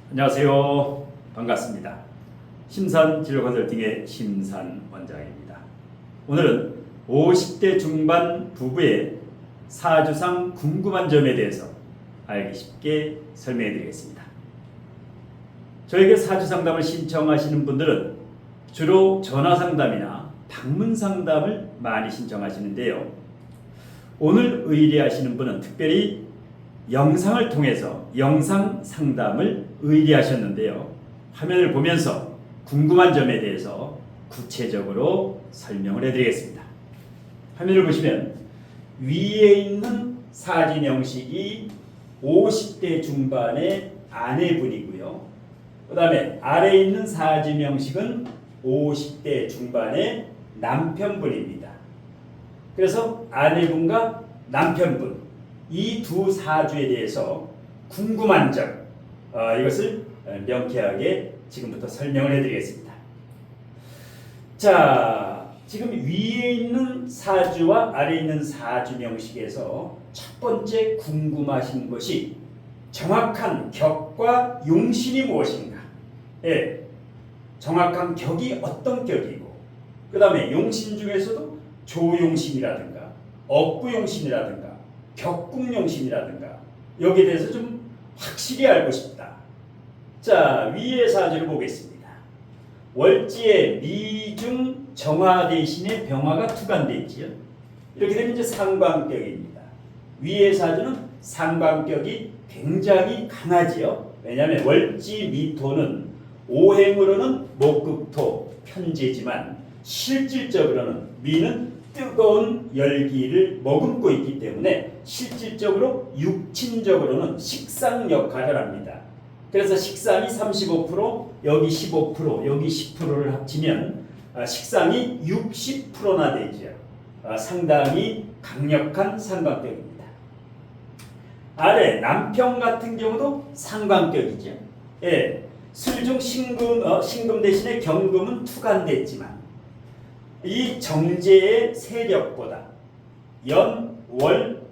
안녕하세요. 반갑습니다. 심산진료컨설팅의 심산 원장입니다. 오늘은 50대 중반 부부의 사주상 궁금한 점에 대해서 알기 쉽게 설명해 드리겠습니다. 저에게 사주 상담을 신청하시는 분들은 주로 전화 상담이나 방문 상담을 많이 신청하시는데요. 오늘 의뢰하시는 분은 특별히 영상을 통해서 영상 상담을 의뢰하셨는데요. 화면을 보면서 궁금한 점에 대해서 구체적으로 설명을 해드리겠습니다. 화면을 보시면 위에 있는 사지 명식이 50대 중반의 아내분이고요. 그 다음에 아래에 있는 사지 명식은 50대 중반의 남편분입니다. 그래서 아내분과 남편분 이 두 사주에 대해서 궁금한 점 이것을 명쾌하게 지금부터 설명을 해드리겠습니다. 자, 지금 위에 있는 사주와 아래에 있는 사주 명식에서 첫 번째 궁금하신 것이 정확한 격과 용신이 무엇인가? 예, 정확한 격이 어떤 격이고 그 다음에 용신 중에서도 조용신이라든가 억부용신이라든가 격국용신이라든가 여기에 대해서 좀 확실히 알고 싶다. 자, 위의 사주를 보겠습니다. 월지에 미중 정화 대신에 병화가 투관되어 있지요. 이렇게 되면 이제 상관격입니다. 위의 사주는 상관격이 굉장히 강하지요. 왜냐하면 월지 미토는 오행으로는 목극토 편재지만 실질적으로는 미는 뜨거운 열기를 머금고 있기 때문에 실질적으로 육친적으로는 식상 역할을 합니다. 그래서 식상이 35%, 여기 15%, 여기 10%를 합치면 식상이 60%나 되죠. 상당히 강력한 상관격입니다. 아래 남편 같은 경우도 상관격이죠. 예, 술중 신금 대신에 경금은 투관됐지만 이 정제의 세력보다 연, 월,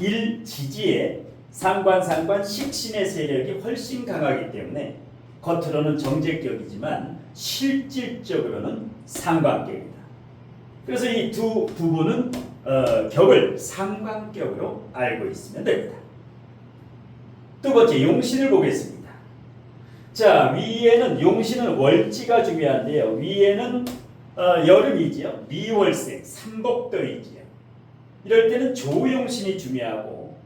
일, 지지의 상관, 식신의 세력이 훨씬 강하기 때문에 겉으로는 정제격이지만 실질적으로는 상관격이다. 그래서 이 두 부분은 격을 상관격으로 알고 있으면 됩니다. 두 번째 용신을 보겠습니다. 자, 위에는 용신은 월지가 중요한데요. 위에는 여름이지요. 미월생, 삼복더이지요. 이럴 때는 조용신이 중요하고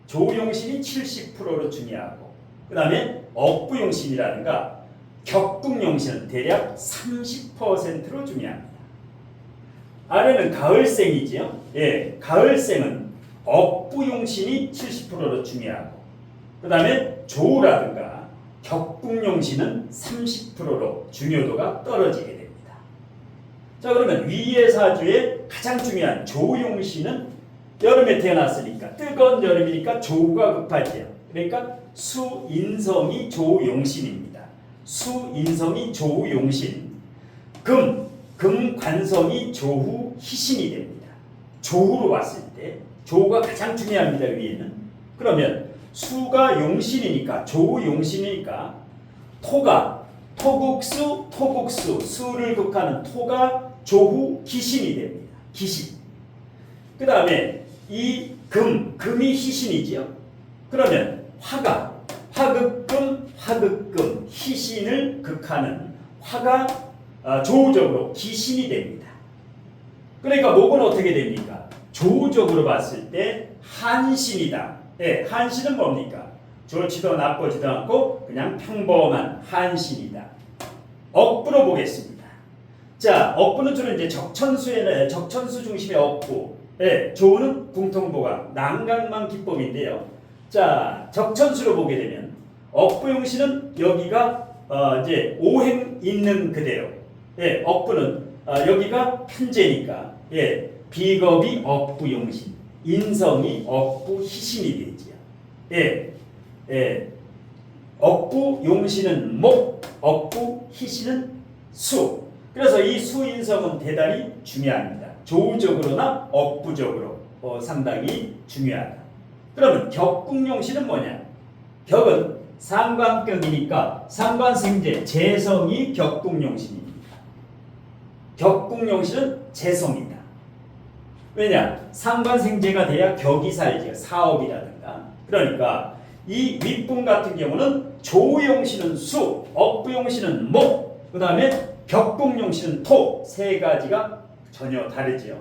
조용신이 70%로 중요하고 그 다음에 억부용신이라든가 격국용신은 대략 30%로 중요합니다. 아래는 가을생이지요. 예, 가을생은 억부용신이 70%로 중요하고 그 다음에 조우라든가 격국용신은 30%로 중요도가 떨어지게 됩니다. 자, 그러면 위의 사주의 가장 중요한 조용신은 여름에 태어났으니까 뜨거운 여름이니까 조우가 급하지요. 그러니까 수인성이 조용신입니다. 수인성이 조용신. 금관성이 조후희신이 됩니다. 조후로 봤을 때 조우가 가장 중요합니다. 위에는. 그러면 수가 용신이니까 조용신이니까 토가 토국수, 수를 극하는 토가 조후 기신이 됩니다. 기신. 그 다음에 이 금이 희신이지요. 그러면 화가 화극금, 희신을 극하는 화가 조우적으로 기신이 됩니다. 그러니까 목은 어떻게 됩니까? 조우적으로 봤을 때 한신이다. 네, 한신은 뭡니까? 좋지도 나쁘지도 않고 그냥 평범한 한신이다. 억부로 보겠습니다. 자, 억부는 주로 이제 적천수 중심의 억부. 예, 조우는 궁통보강, 난강만 기법인데요. 자, 적천수로 보게 되면 억부용신은 여기가 이제 오행 있는 그대로. 예, 억부는 여기가 편재니까 예, 비겁이 억부용신, 인성이 억부희신이 되지요. 예, 예, 억부용신은 목, 억부희신은 수. 그래서 이 수인성은 대단히 중요합니다. 조우적으로나 억부적으로 상당히 중요하다. 그러면 격국용신은 뭐냐? 격은 상관격이니까 상관생제 재성이 격국용신입니다. 격국용신은 재성이다. 왜냐? 상관생제가 돼야 격이 살지요. 사업이라든가. 그러니까 이 윗분 같은 경우는 조용신은 수, 억부용신은 목, 그 다음에 격국용신은 토. 세 가지가 전혀 다르지요.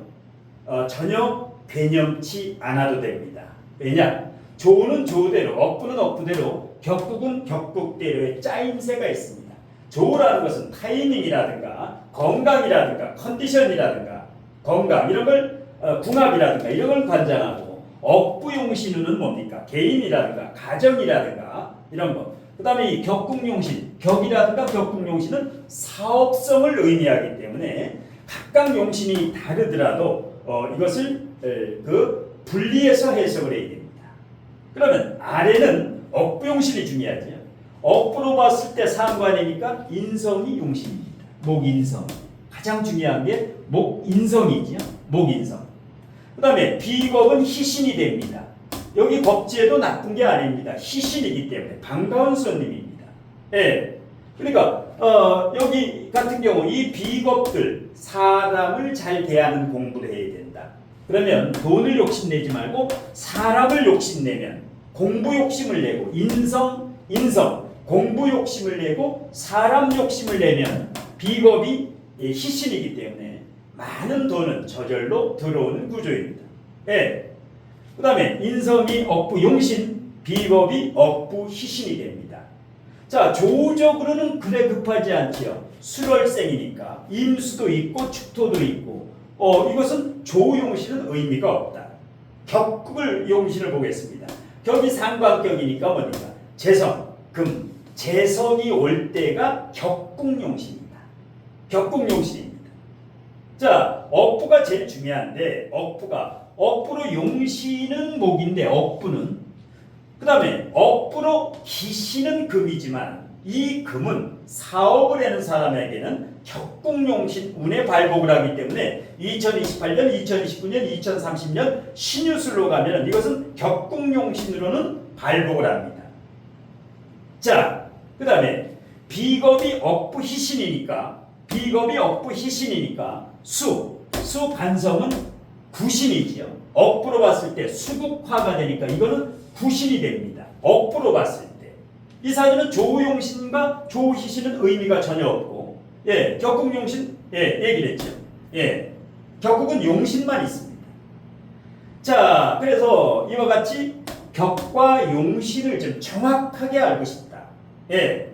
전혀 괴념치 않아도 됩니다. 왜냐? 조는 조대로, 억부는 억부대로, 격국은 격국대로의 짜임새가 있습니다. 조라는 것은 타이밍이라든가 건강이라든가 컨디션이라든가 건강 이런 걸 궁합이라든가 이런 걸 관장하고, 억부용신은 뭡니까? 개인이라든가 가정이라든가 이런 거. 그 다음에 이 격국용신, 격이라든가 격국용신은 사업성을 의미하기 때문에 각각 용신이 다르더라도 이것을 분리해서 해석을 해야 됩니다. 그러면 아래는 억부용신이 중요하죠. 억부로 봤을 때 상관이니까 인성이 용신입니다. 목인성. 가장 중요한 게 목인성이죠. 목인성. 그 다음에 비겁은 희신이 됩니다. 여기 겁지에도 나쁜 게 아닙니다. 희신이기 때문에 반가운 손님입니다. 예. 그러니까 여기 같은 경우 이 비겁들 사람을 잘 대하는 공부를 해야 된다. 그러면 돈을 욕심내지 말고 사람을 욕심내면 공부 욕심을 내고 인성, 공부 욕심을 내고 사람 욕심을 내면 비겁이 희신이기 때문에 많은 돈은 저절로 들어오는 구조입니다. 예. 그 다음에 인성이 억부 용신, 비겁이 억부 희신이 됩니다. 자, 조적으로는 그래 급하지 않지요. 술월생이니까 임수도 있고 축토도 있고 이것은 조용신은 의미가 없다. 격국을 용신을 보겠습니다. 격이 상관격이니까 뭡니까? 재성, 금, 재성이 올 때가 격국용신입니다. 격국용신입니다. 자, 억부가 제일 중요한데 억부로 용신은 목인데 억부는 그 다음에 억부로 기신은 금이지만 이 금은 사업을 하는 사람에게는 격국용신 운에 발복을 하기 때문에 2028년, 2029년, 2030년 신유술로 가면 이것은 격국용신으로는 발복을 합니다. 자, 그 다음에 비겁이 억부희신이니까 수 간성은 구신이지요. 억부로 봤을 때 수국화가 되니까 이거는 구신이 됩니다. 억부로 봤을 때. 이 사주는 조용신과 조희신은 의미가 전혀 없고, 예, 격국용신, 예, 얘기를 했죠. 예, 격국은 용신만 있습니다. 자, 그래서 이와 같이 격과 용신을 좀 정확하게 알고 싶다. 예.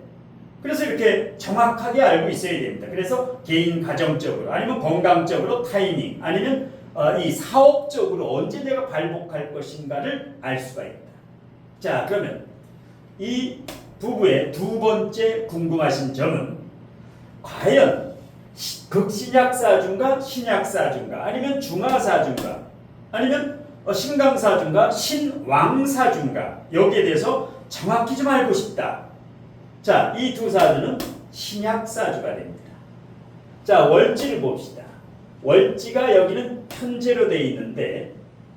그래서 이렇게 정확하게 알고 있어야 됩니다. 그래서 개인 가정적으로 아니면 건강적으로 타이밍 아니면 이 사업적으로 언제 내가 발복할 것인가를 알 수가 있다. 자, 그러면 이 부부의 두 번째 궁금하신 점은 과연 극신약사주인가 신약사주인가 아니면 중화사주인가 아니면 신강사주인가 신왕사주인가 여기에 대해서 정확히 좀 알고 싶다. 자, 이 두 사주는 신약사주가 됩니다. 자, 월지를 봅시다. 월지가 여기는 편제로 되어 있는데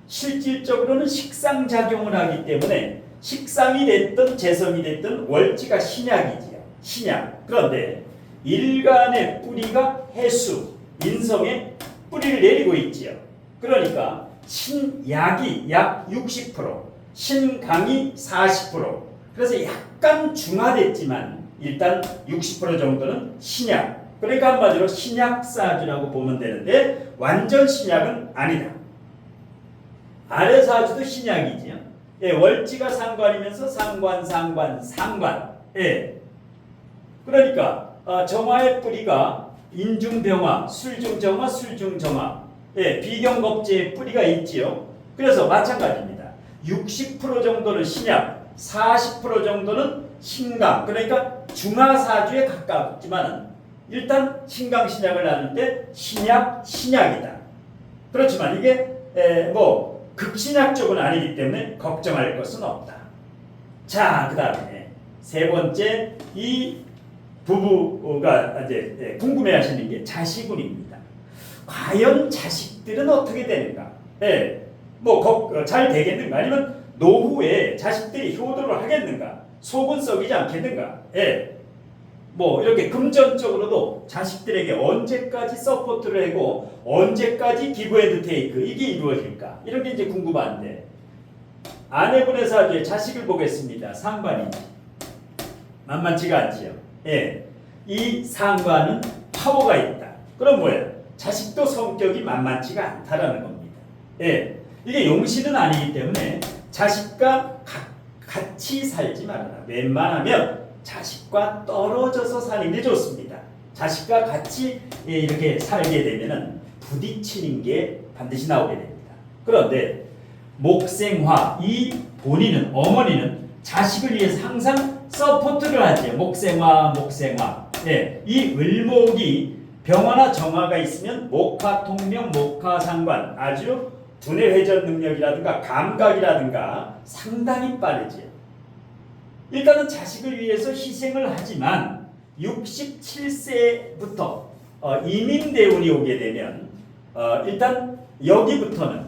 실질적으로는 식상작용을 하기 때문에 식상이 됐든 재성이 됐든 월지가 신약이지요. 신약. 그런데 일간의 뿌리가 해수, 인성의 뿌리를 내리고 있지요. 그러니까 신약이 약 60%, 신강이 40%. 그래서 약간 중화됐지만 일단 60% 정도는 신약. 그러니까 한마디로 신약사주라고 보면 되는데 완전 신약은 아니다. 아래 사주도 신약이지요. 예, 월지가 상관이면서 상관. 예. 그러니까 정화의 뿌리가 인중병화, 술중정화, 술중정화. 예, 비경겁제의 뿌리가 있지요. 그래서 마찬가지입니다. 60% 정도는 신약, 40% 정도는 신강. 그러니까 중화사주에 가깝지만 일단 신강 신약을 나눌 때 신약이다. 그렇지만 이게 극신약 쪽은 아니기 때문에 걱정할 것은 없다. 자, 그 다음에 세 번째 이 부부가 이제 궁금해하시는 게 자식운입니다. 과연 자식들은 어떻게 되는가? 잘 되겠는가? 아니면 노후에 자식들이 효도를 하겠는가? 속은 썩이지 않겠는가? 예. 뭐 이렇게 금전적으로도 자식들에게 언제까지 서포트를 하고 언제까지 기브 앤드 테이크 이게 이루어질까? 이런 게 이제 궁금한데 아내분의 사주에 자식을 보겠습니다. 상관이지. 만만치가 않지요. 예. 이 상관은 파워가 있다. 그럼 뭐예요? 자식도 성격이 만만치가 않다라는 겁니다. 예. 이게 용신은 아니기 때문에 자식과 같이 살지 말아라. 웬만하면 자식과 떨어져서 사는 게 좋습니다. 자식과 같이 이렇게 살게 되면은 부딪히는 게 반드시 나오게 됩니다. 그런데 목생화, 이 본인은 어머니는 자식을 위해서 항상 서포트를 하죠. 목생화. 예, 이 을목이 병화나 정화가 있으면 목화 통명, 목화 상관 아주 두뇌 회전 능력이라든가 감각이라든가 상당히 빠르지요. 일단은 자식을 위해서 희생을 하지만 67세부터 이민대운이 오게 되면 일단 여기부터는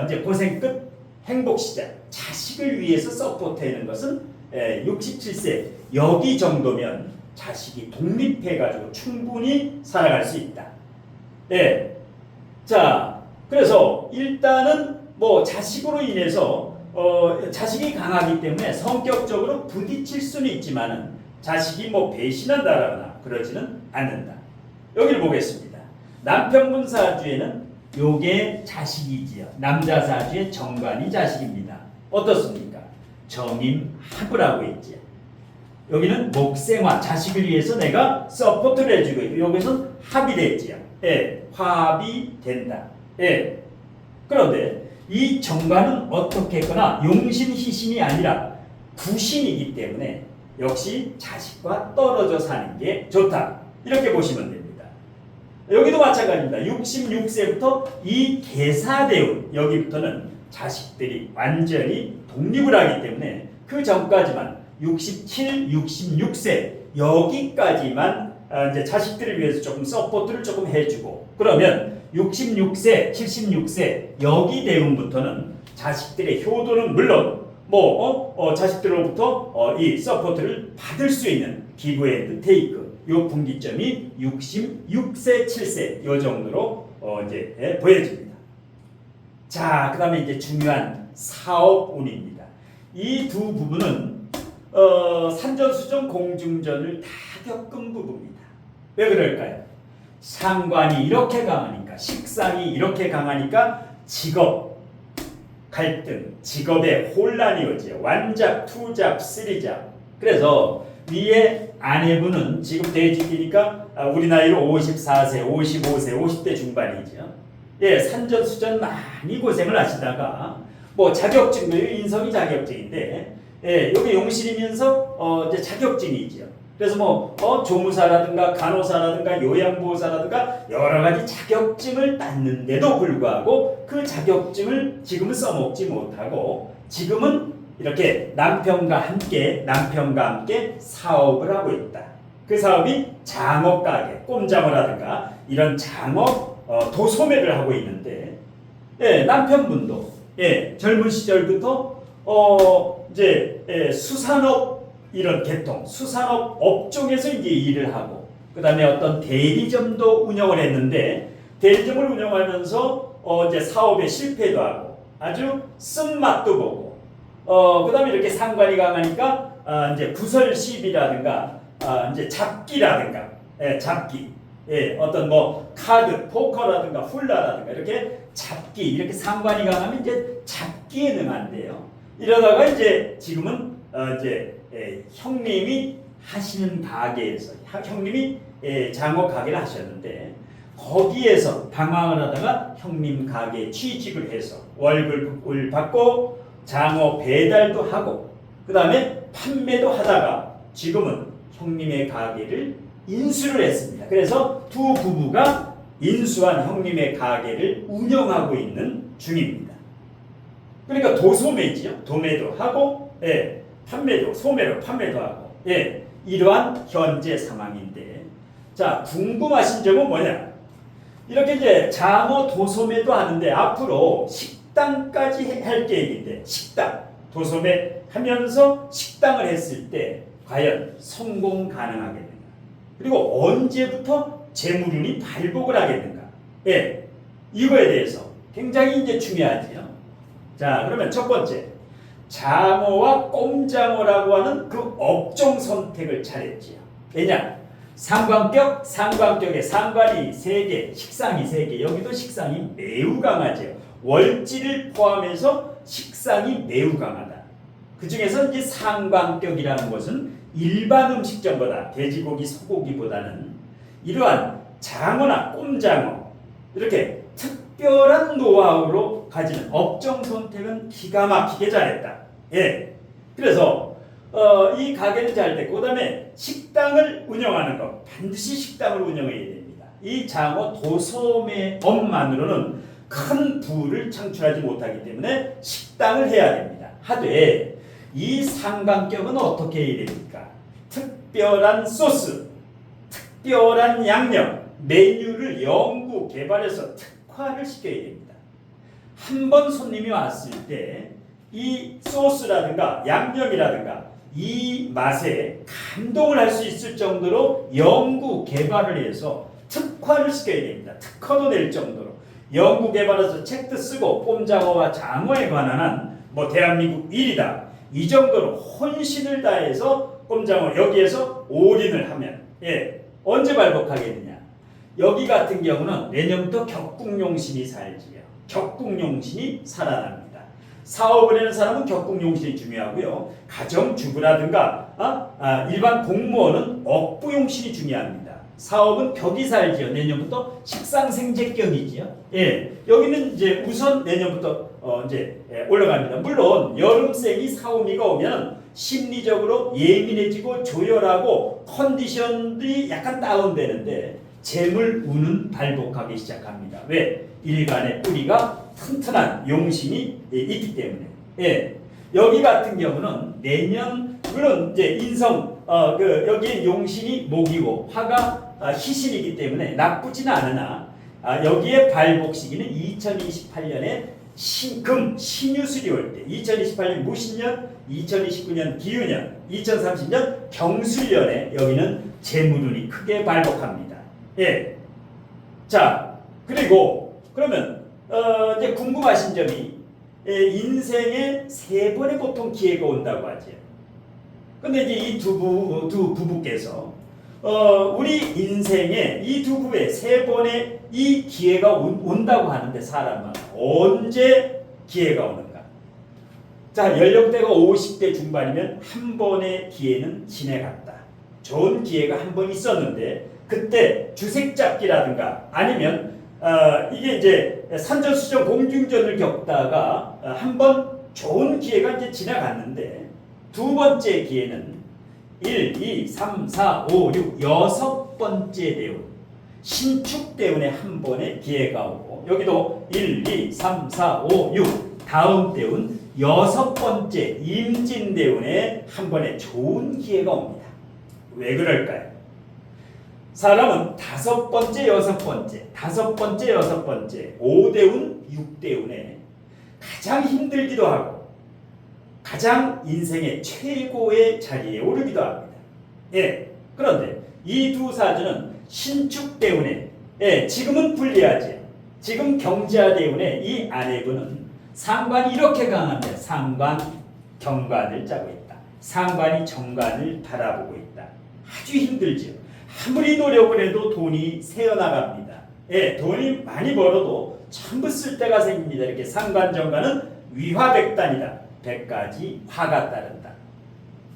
이제 고생 끝 행복 시작. 자식을 위해서 서포트하는 것은 67세 여기 정도면 자식이 독립해가지고 충분히 살아갈 수 있다. 예. 자, 그래서 일단은 뭐 자식으로 인해서 자식이 강하기 때문에 성격적으로 부딪힐 수는 있지만은 자식이 뭐 배신한다거나 그러지는 않는다. 여기를 보겠습니다. 남편분 사주에는 요게 자식이지요. 남자 사주의 정관이 자식입니다. 어떻습니까? 정임합을 있지요. 여기는 목생화, 자식을 위해서 내가 서포트를 해주고 여기서는 합이 됐지요. 예, 화합이 된다. 예. 그런데 이 정관은 어떻게 했거나 용신희신이 아니라 구신이기 때문에 역시 자식과 떨어져 사는 게 좋다. 이렇게 보시면 됩니다. 여기도 마찬가지입니다. 66세부터 이 계사대운 여기부터는 자식들이 완전히 독립을 하기 때문에 그 전까지만 67, 66세 여기까지만 이제 자식들을 위해서 조금 서포트를 조금 해주고 그러면 66세, 76세 여기 대운부터는 자식들의 효도는 물론 자식들로부터 이 서포트를 받을 수 있는 기브 앤드 테이크 요 분기점이 66세, 7세 요 정도로 이제 보여집니다. 자, 그다음에 이제 중요한 사업운입니다. 이 두 부분은 산전수전 공중전을 다 겪은 부분입니다. 왜 그럴까요? 상관이 이렇게 강하니까 식상이 이렇게 강하니까 직업 갈등, 직업의 혼란이 오죠. 완잡, 투잡, 쓰리잡. 그래서 위에 아내분은 지금 대지기니까 우리 나이로 54세, 55세, 50대 중반이죠. 예, 산전수전 많이 고생을 하시다가 뭐 자격증도 인성이 자격증인데 예, 여기 용신이면서 이제 자격증이죠. 그래서 조무사라든가 간호사라든가 요양보호사라든가 여러 가지 자격증을 땄는데도 불구하고 그 자격증을 지금은 써먹지 못하고 지금은 이렇게 남편과 함께 사업을 하고 있다. 그 사업이 장업가게, 꼼장을 하든가 이런 장업 도소매를 하고 있는데 예, 남편분도 예, 젊은 시절부터 이제 수산업 이런 계통, 수산업 업종에서 이제 일을 하고 그 다음에 어떤 대리점도 운영을 했는데 대리점을 운영하면서 이제 사업에 실패도 하고 아주 쓴맛도 보고 그 다음에 이렇게 상관이 강하니까 이제 구설 시비라든가 이제 잡기라든가 잡기 어떤 카드, 포커라든가 훌라라든가 이렇게 잡기 이렇게 상관이 강하면 이제 잡기에 능한데요. 이러다가 이제 지금은 이제 형님이 하시는 가게에서 형님이 장업 가게를 하셨는데 거기에서 방황을 하다가 형님 가게에 취직을 해서 월급을 받고 장업 배달도 하고 그 다음에 판매도 하다가 지금은 형님의 가게를 인수를 했습니다. 그래서 두 부부가 인수한 형님의 가게를 운영하고 있는 중입니다. 그러니까 도소매지요. 도매도 하고 판매도 소매로 판매도 하고 이러한 현재 상황인데 자 궁금하신 점은 뭐냐? 이렇게 이제 장어 도소매도 하는데 앞으로 식당까지 할 계획인데 식당 도소매 하면서 식당을 했을 때 과연 성공 가능하겠는가? 그리고 언제부터 재물운이 발복을 하겠는가? 예, 이거에 대해서 굉장히 이제 중요하지요. 자, 그러면 첫 번째, 장어와 꼼장어라고 하는 그 업종 선택을 잘했지요. 왜냐? 상관격에 상관이 3개, 식상이 3개, 여기도 식상이 매우 강하죠. 월지를 포함해서 식상이 매우 강하다. 그 중에서 이제 상관격이라는 것은 일반 음식점보다 돼지고기, 소고기보다는 이러한 장어나 꼼장어 이렇게 특별한 노하우로 가지는 업종 선택은 기가 막히게 잘했다. 예. 그래서 이 가게는 잘 됐고, 그다음에 식당을 운영하는 것, 반드시 식당을 운영해야 됩니다. 이 장어 도소매업만으로는 큰 부를 창출하지 못하기 때문에 식당을 해야 됩니다. 하되 이 상관격은 어떻게 해야 됩니까? 특별한 소스, 특별한 양념, 메뉴를 연구 개발해서 특화를 시켜야 됩니다. 한 번 손님이 왔을 때 이 소스라든가 양념이라든가 이 맛에 감동을 할 수 있을 정도로 연구 개발을 해서 특화를 시켜야 됩니다. 특허도 낼 정도로 연구 개발해서 책도 쓰고 꼼장어와 장어에 관한 한 뭐 대한민국 1위다 이 정도로 혼신을 다해서 꼼장어 여기에서 올인을 하면 언제 발복하겠느냐? 여기 같은 경우는 내년부터 격국용신이 살지요. 격국용신이 살아납니다. 사업을 하는 사람은 격국용신이 중요하고요. 가정주부라든가 일반 공무원은 억부용신이 중요합니다. 사업은 격이 살지요. 내년부터 식상생재격이지요. 여기는 이제 우선 내년부터 올라갑니다. 물론 여름생이 사오미가 오면 심리적으로 예민해지고 조열하고 컨디션들이 약간 다운되는데 재물 운은 발복하기 시작합니다. 왜? 일간의 뿌리가 튼튼한 용신이 있기 때문에. 여기 같은 경우는 내년 물론 이제 인성 여기 용신이 목이고 화가 희신이기 때문에 나쁘지는 않으나 여기에 발복 시기는 2028년에 신유술이 올 때, 2028년 무신년, 2029년 기유년, 2030년 경술년에 여기는 재물운이 크게 발복합니다. 자, 그리고 그러면 이제 궁금하신 점이 인생에 3번의 보통 기회가 온다고 하죠. 근데 이제 이 두 부부께서 우리 인생에 이 두 부부의 3번의 이 기회가 온다고 하는데 사람은 언제 기회가 오는가? 자, 연령대가 50대 중반이면 한 번의 기회는 지나갔다. 좋은 기회가 한 번 있었는데 그때 주색잡기라든가 아니면 이게 이제 산전수전 공중전을 겪다가 한 번 좋은 기회가 이제 지나갔는데 두 번째 기회는 1, 2, 3, 4, 5, 6 6번째 대운 신축대운에 한 번의 기회가 오고 여기도 1, 2, 3, 4, 5, 6 다음 대운 6번째 임진대운에 한 번의 좋은 기회가 옵니다. 왜 그럴까요? 사람은 5번째, 6번째, 5번째, 6번째 5대운, 6대운에 가장 힘들기도 하고 가장 인생의 최고의 자리에 오르기도 합니다. 그런데 이 두 사주는 신축대운에 지금은 불리하지. 지금 경자대운에 이 아내분은 상관이 이렇게 강합니다. 상관, 경관을 짜고 있다. 상관이 정관을 바라보고 있다. 아주 힘들죠. 아무리 노력을 해도 돈이 새어나갑니다. 돈이 많이 벌어도 전부 쓸 때가 생깁니다. 이렇게 상관, 정관은 위화백단이다. 100가지 화가 따른다.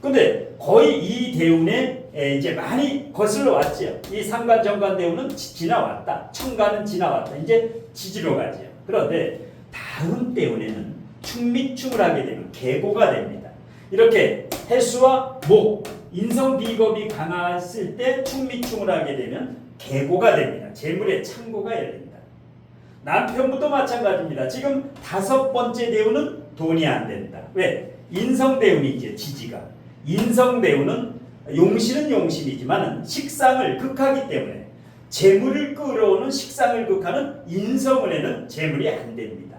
근데 거의 이 대운에 이제 많이 거슬러 왔죠. 이 상관, 정관 대운은 지나왔다. 천간은 지나왔다. 이제 지지로 가죠. 그런데 다음 대운에는 충미충을 하게 되면 계고가 됩니다. 이렇게 해수와 목, 인성 비겁이 강했을 때 충미충을 하게 되면 계고가 됩니다. 재물의 창고가 열린다. 남편부도 마찬가지입니다. 지금 5번째 대운은 돈이 안 된다. 왜? 인성대운이죠. 지지가. 인성대운은 용신은 용신이지만 식상을 극하기 때문에 재물을 끌어오는 식상을 극하는 인성운에는 재물이 안 됩니다.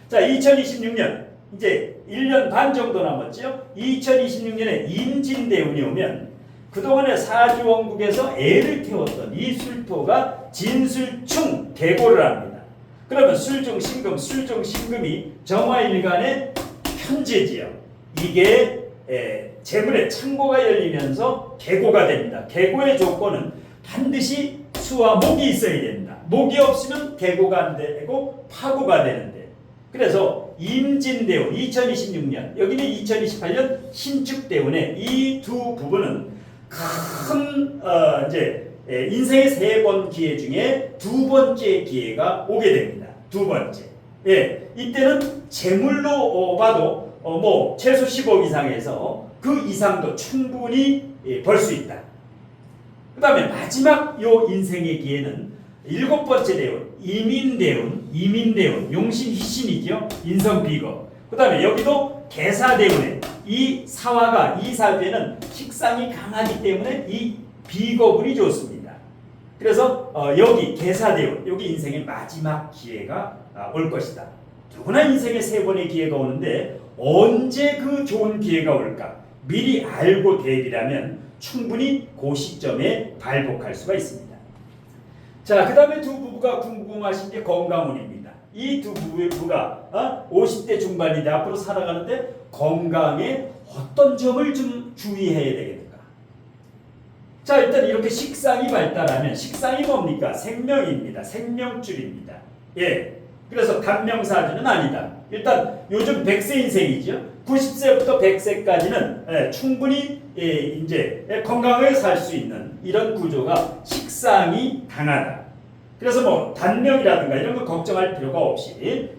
자, 2026년 이제 1년 반 정도 남았죠. 2026년에 임진대운이 오면 그동안에 사주원국에서 애를 태웠던 이 술토가 진술충 개고를 합니다. 그러면 술중신금, 술중신금이 정화일간의 현재지요. 이게 재물의 창고가 열리면서 개고가 됩니다. 개고의 조건은 반드시 수와 목이 있어야 됩니다. 목이 없으면 개고가 안 되고 파고가 되는데, 그래서 임진대운 2026년, 여기는 2028년 신축대운의 이 두 부분은 큰 인생의 3번 기회 중에 2번째 기회가 오게 됩니다. 2번째. 예, 이때는 재물로 봐도 뭐 최소 10억 이상에서 그 이상도 충분히 벌 수 있다. 그 다음에 마지막 요 인생의 기회는 7번째 대운, 이민대운, 용신희신이죠. 인성비거. 그 다음에 여기도 개사대운에 이 사화가, 이 사주에는 식상이 강하기 때문에 이 비거분이 좋습니다. 그래서 여기 개사대운, 여기 인생의 마지막 기회가 올 것이다. 누구나 인생에 3번의 기회가 오는데 언제 그 좋은 기회가 올까? 미리 알고 대비하면 충분히 그 시점에 발복할 수가 있습니다. 자, 그 다음에 두 부부가 궁금하신 게 건강운입니다. 이 두 부부가 50대 중반인데 앞으로 살아가는데 건강에 어떤 점을 좀 주의해야 되겠는가? 자, 일단 이렇게 식상이 발달하면, 식상이 뭡니까? 생명입니다. 생명줄입니다. 예. 그래서 단명사주는 아니다. 일단 요즘 100세 인생이죠. 90세부터 100세까지는 충분히 이제 건강하게 살 수 있는 이런 구조가 식상이 강하다. 그래서 뭐 단명이라든가 이런 거 걱정할 필요가 없이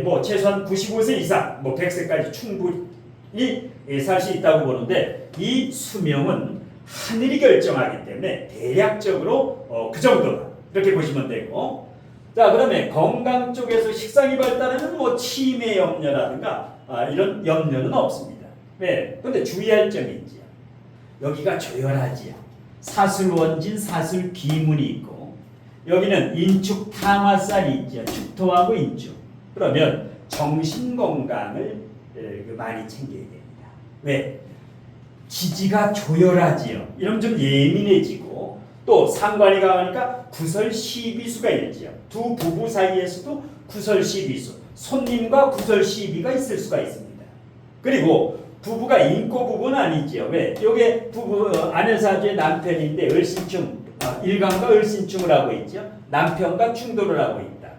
뭐 최소한 95세 이상, 뭐 100세까지 충분히 살 수 있다고 보는데, 이 수명은 하늘이 결정하기 때문에 대략적으로 그 정도다. 이렇게 보시면 되고, 자, 그다음에 건강 쪽에서 식상이 발달하면 뭐 치매 염려라든가 이런 염려는 없습니다. 네. 근데 주의할 점이 있지요. 여기가 조열하지요. 사술원진, 사술기문이 있고, 여기는 인축 탕화살이 있죠. 축토하고 인축. 그러면 정신 건강을 많이 챙겨야 됩니다. 왜? 지지가 조열하지요. 이러면 좀 예민해지고, 또 상관이 강하니까 구설시비수가 있지요. 두 부부 사이에서도 구설시비수, 손님과 구설시비가 있을 수가 있습니다. 그리고 부부가 인고 부부는 아니지요. 왜? 요게 부부 아내사주의 남편인데 을신충, 일간과 을신충을 하고 있죠. 남편과 충돌을 하고 있다.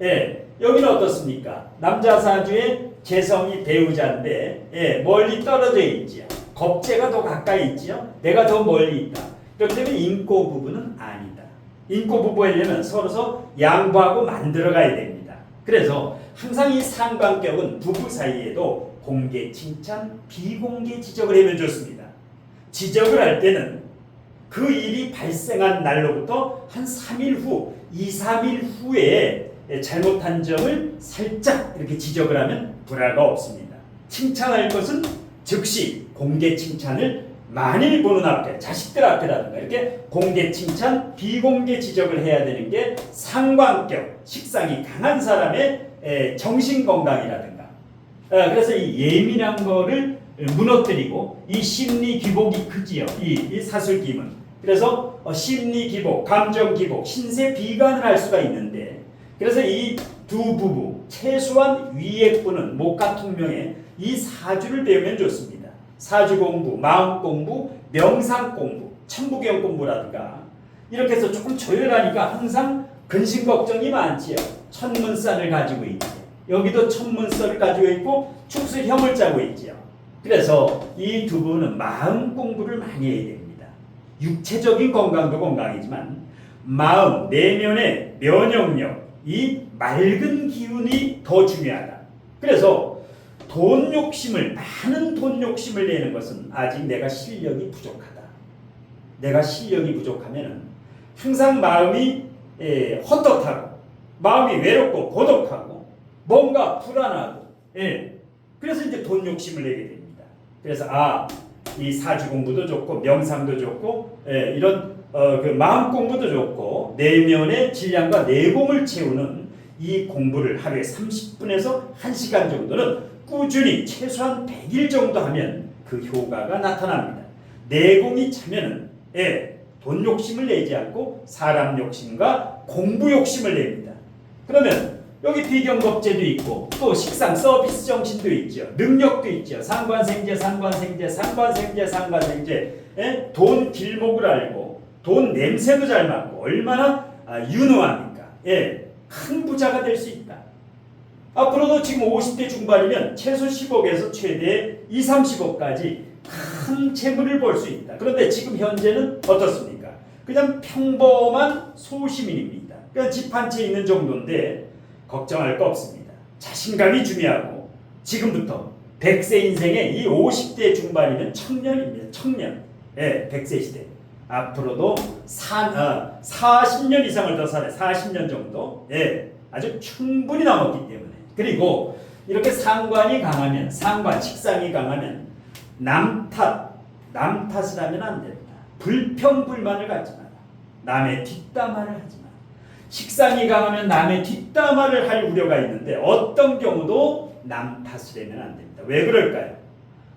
예, 여기는 어떻습니까? 남자 사주의 재성이 배우자인데, 예, 멀리 떨어져 있지요. 겁재가 더 가까이 있지요. 내가 더 멀리 있다. 그렇기 때문에 인고 부부는 아니다. 인고 부부 하려면 서로서 양보하고 만들어가야 됩니다. 그래서 항상 이 상관격은 부부 사이에도 공개 칭찬, 비공개 지적을 하면 좋습니다. 지적을 할 때는 그 일이 발생한 날로부터 한 3일 후, 2, 3일 후에 잘못한 점을 살짝 이렇게 지적을 하면 불화가 없습니다. 칭찬할 것은 즉시 공개 칭찬을 많이 보는 앞에, 자식들 앞에라든가 이렇게 공개 칭찬, 비공개 지적을 해야 되는 게 상관격, 식상이 강한 사람의 정신 건강이라든가. 그래서 이 예민한 거를 무너뜨리고, 이 심리 기복이 크지요. 이 사술기문. 그래서 심리 기복, 감정 기복, 신세 비관을 할 수가 있는데, 그래서 이 두 부부 최소한 위에 분은 목가 통명에 이 사주를 배우면 좋습니다. 사주 공부, 마음 공부, 명상 공부, 천부경 공부라든가 이렇게 해서 조금 조율하니까 항상 근심 걱정이 많지요. 천문산을 가지고 있지요. 여기도 천문서를 가지고 있고 축술형을 짜고 있지요. 그래서 이 두 분은 마음 공부를 많이 해야 됩니다. 육체적인 건강도 건강이지만 마음, 내면의 면역력, 이 맑은 기운이 더 중요하다. 그래서 돈 욕심을, 많은 돈 욕심을 내는 것은 아직 내가 실력이 부족하다. 내가 실력이 부족하면 항상 마음이 헛헛하고, 마음이 외롭고 고독하고, 뭔가 불안하고, 그래서 이제 돈 욕심을 내게 됩니다. 그래서 이 사주 공부도 좋고, 명상도 좋고, 이런 그 마음 공부도 좋고, 내면의 질량과 내공을 채우는 이 공부를 하루에 30분에서 1시간 정도는 꾸준히 최소한 100일 정도 하면 그 효과가 나타납니다. 내공이 차면은 돈 욕심을 내지 않고 사람 욕심과 공부 욕심을 냅니다. 그러면 여기 비경겁제도 있고 또 식상 서비스 정신도 있죠. 능력도 있죠. 상관생제, 돈 길목을 알고 돈 냄새도 잘 맡고 얼마나 유능합니까? 큰 부자가 될 수 있다. 앞으로도 지금 50대 중반이면 최소 10억에서 최대 2, 30억까지 큰 재물을 벌 수 있다. 그런데 지금 현재는 어떻습니까? 그냥 평범한 소시민입니다. 그냥 집 한 채 있는 정도인데 걱정할 거 없습니다. 자신감이 중요하고 지금부터 100세 인생의 이 50대 중반이면 청년입니다. 청년. 100세 시대. 앞으로도 40년 이상을 더 살아요. 40년 정도. 아주 충분히 남았기 때문에. 그리고 이렇게 상관이 강하면 식상이 강하면 남 탓을 하면 안 된다. 불평불만을 갖지 마라. 남의 뒷담화를 하지 마라. 식상이 강하면 남의 뒷담화를 할 우려가 있는데 어떤 경우도 남 탓을 하면 안 됩니다. 왜 그럴까요?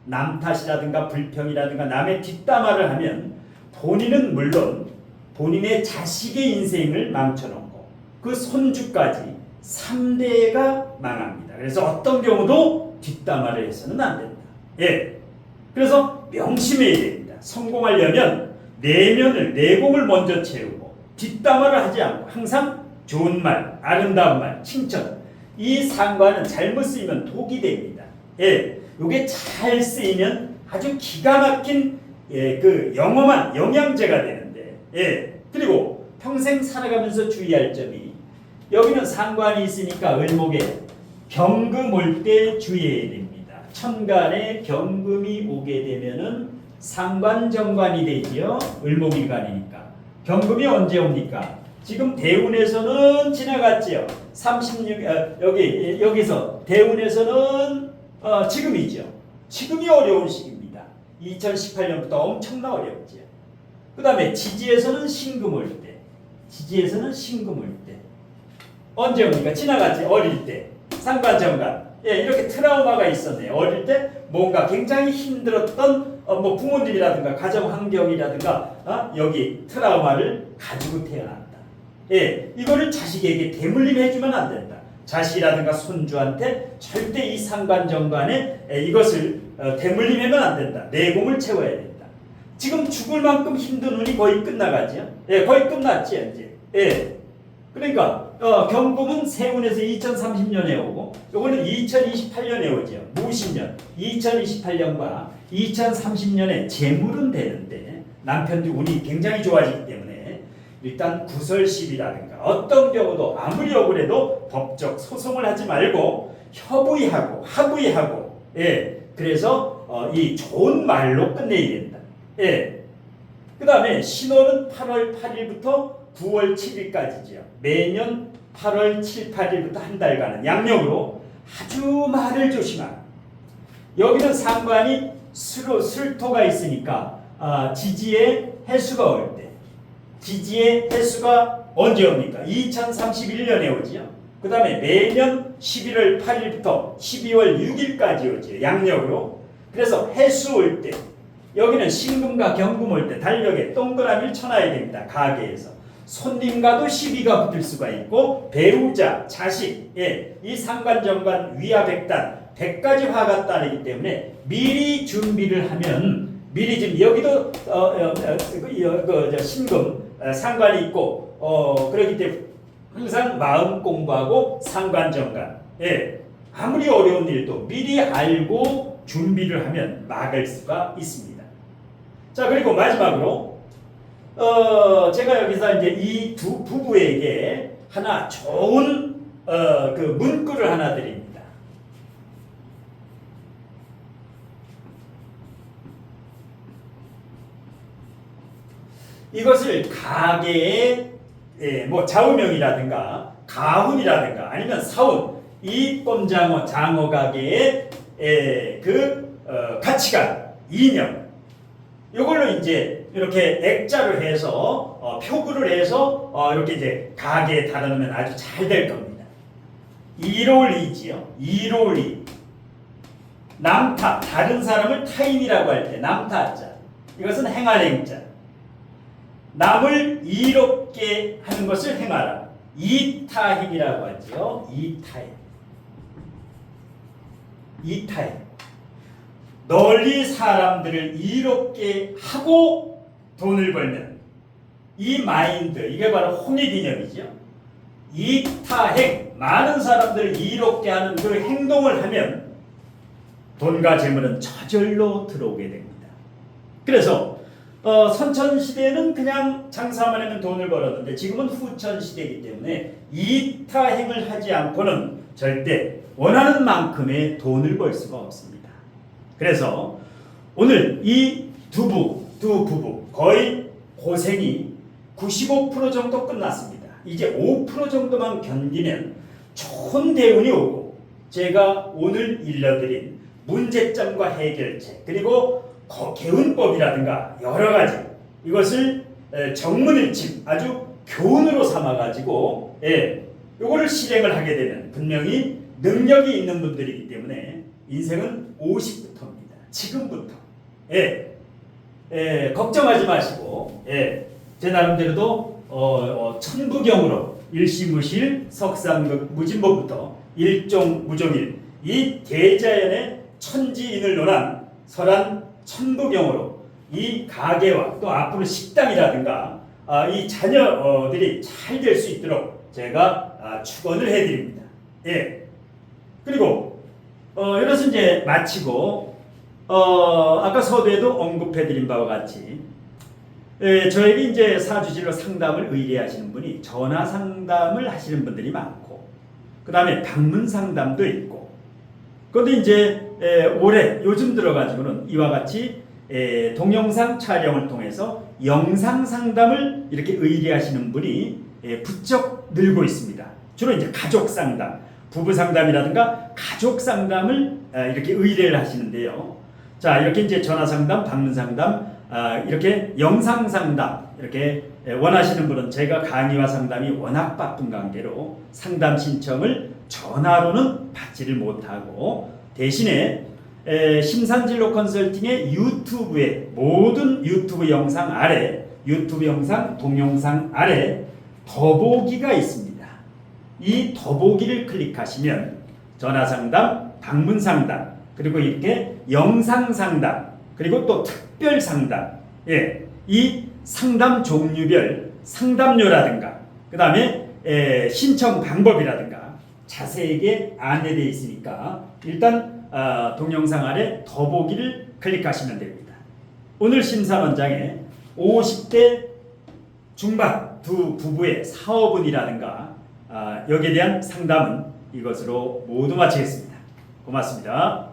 남 탓이라든가 불평이라든가 남의 뒷담화를 하면 본인은 물론 본인의 자식의 인생을 망쳐놓고 그 손주까지 3대가 망합니다. 그래서 어떤 경우도 뒷담화를 해서는 안 된다. 그래서 명심해야 됩니다. 성공하려면 내공을 먼저 채우고 뒷담화를 하지 않고 항상 좋은 말, 아름다운 말, 칭찬. 이 상관은 잘못 쓰이면 독이 됩니다. 이게 잘 쓰이면 아주 기가 막힌 그 영험한 영양제가 되는데 그리고 평생 살아가면서 주의할 점이 여기는 상관이 있으니까 을목에 경금 올 때 주의해야 됩니다. 천간에 경금이 오게 되면은 상관정관이 되지요. 을목일간이니까. 경금이 언제 옵니까? 지금 대운에서는 지나갔지요. 36 여기서 대운에서는 지금이죠. 지금이 어려운 시기입니다. 2018년부터 엄청나 어렵죠. 그 다음에 지지에서는 신금 올 때. 언제 옵니까? 지나갔지. 어릴 때. 상관정관. 이렇게 트라우마가 있었네요. 어릴 때 뭔가 굉장히 힘들었던 뭐 부모님이라든가 가정 환경이라든가 여기 트라우마를 가지고 태어났다. 이거를 자식에게 대물림해주면 안 된다. 자식이라든가 손주한테 절대 이 상관정관에 이것을 대물림하면 안 된다. 내공을 채워야 된다. 지금 죽을 만큼 힘든 운이 거의 끝나가죠. 거의 끝났지 이제. 그러니까 경금은 세운에서 2030년에 오고 요거는 2028년에 오죠. 무신년 2028년과 2030년에 재물은 되는데 남편도 운이 굉장히 좋아지기 때문에 일단 구설십이라든가 어떤 경우도 아무리 억울해도 법적 소송을 하지 말고 협의하고 합의하고 그래서 이 좋은 말로 끝내야 된다. 그 다음에 신호는 8월 8일부터 9월 7일까지죠. 매년 8월 7, 8일부터 한 달간은 양력으로 아주 말을 조심하라. 여기는 상관이 술토가 있으니까 지지의 해수가 올 때. 지지의 해수가 언제 옵니까? 2031년에 오지요. 그 다음에 매년 11월 8일부터 12월 6일까지 오지요. 양력으로. 그래서 해수 올 때. 여기는 신금과 경금 올 때 달력에 동그라미를 쳐놔야 됩니다. 가게에서. 손님과도 시비가 붙을 수가 있고 배우자, 자식, 이 상관정관 위화백단 100가지 화가 따르기 때문에 미리 준비를 하면 미리 좀 여기도 신금 상관이 있고 그렇기 때문에 항상 마음 공부하고 상관정관 아무리 어려운 일도 미리 알고 준비를 하면 막을 수가 있습니다. 자 그리고 마지막으로 제가 여기서 이제 이 두 부부에게 하나 좋은 그 문구를 하나 드립니다. 이것을 가게의 뭐 좌우명이라든가 가훈이라든가 아니면 사훈 이법장어 장어 가게의 가치관 이념 이걸로 이제 이렇게 액자를 해서 표구를 해서 이렇게 이제 가게에 달아놓으면 아주 잘 될 겁니다. 1월 2지요. 1월 2. 남타, 다른 사람을 타인이라고 할 때 남타자. 이것은 행할 행자. 남을 이롭게 하는 것을 행하라. 이타행이라고 하죠. 이타행. 이타행. 널리 사람들을 이롭게 하고 돈을 벌면 이 마인드, 이게 바로 홍익이념이죠. 이타행, 많은 사람들을 이롭게 하는 그 행동을 하면 돈과 재물은 저절로 들어오게 됩니다. 그래서 선천시대에는 그냥 장사만 하면 돈을 벌었는데 지금은 후천시대이기 때문에 이타행을 하지 않고는 절대 원하는 만큼의 돈을 벌 수가 없습니다. 그래서 오늘 이 두 부부 거의 고생이 95% 정도 끝났습니다. 이제 5% 정도만 견디면 좋은 대운이 오고 제가 오늘 일러드린 문제점과 해결책 그리고 개운법이라든가 여러 가지 이것을 정문일침 아주 교훈으로 삼아가지고 이거를 실행을 하게 되면 분명히 능력이 있는 분들이기 때문에 인생은 50부터입니다. 지금부터 걱정하지 마시고 제 나름대로도 천부경으로 일시무실 석상극 무진법부터 일종 무종일 이 대자연의 천지인을 논한 설한 천부경으로 이 가게와 또 앞으로 식당이라든가 이 자녀들이 잘 될 수 있도록 제가 축원을 해드립니다. 그리고 이것은 이제 마치고 아까 서두에도 언급해드린 바와 같이 저에게 이제 사주진로 상담을 의뢰하시는 분이 전화 상담을 하시는 분들이 많고 그 다음에 방문 상담도 있고 그런데 이제 올해 요즘 들어가지고는 이와 같이 동영상 촬영을 통해서 영상 상담을 이렇게 의뢰하시는 분이 부쩍 늘고 있습니다. 주로 이제 가족 상담, 부부 상담이라든가 가족 상담을 이렇게 의뢰를 하시는데요. 자, 이렇게 이제 전화 상담, 방문 상담, 이렇게 영상 상담 이렇게 원하시는 분은 제가 강의와 상담이 워낙 바쁜 관계로 상담 신청을 전화로는 받지를 못하고 대신에 심산진로 컨설팅의 유튜브에 모든 유튜브 영상 아래 유튜브 영상 동영상 아래 더보기가 있습니다. 이 더보기를 클릭하시면 전화 상담, 방문 상담 그리고 이렇게 영상 상담 그리고 또 특별 상담 이 상담 종류별 상담료라든가 그 다음에 신청 방법이라든가 자세하게 안내되어 있으니까 일단 동영상 아래 더보기를 클릭하시면 됩니다. 오늘 심사원장에 50대 중반 두 부부의 사업운이라든가 여기에 대한 상담은 이것으로 모두 마치겠습니다. 고맙습니다.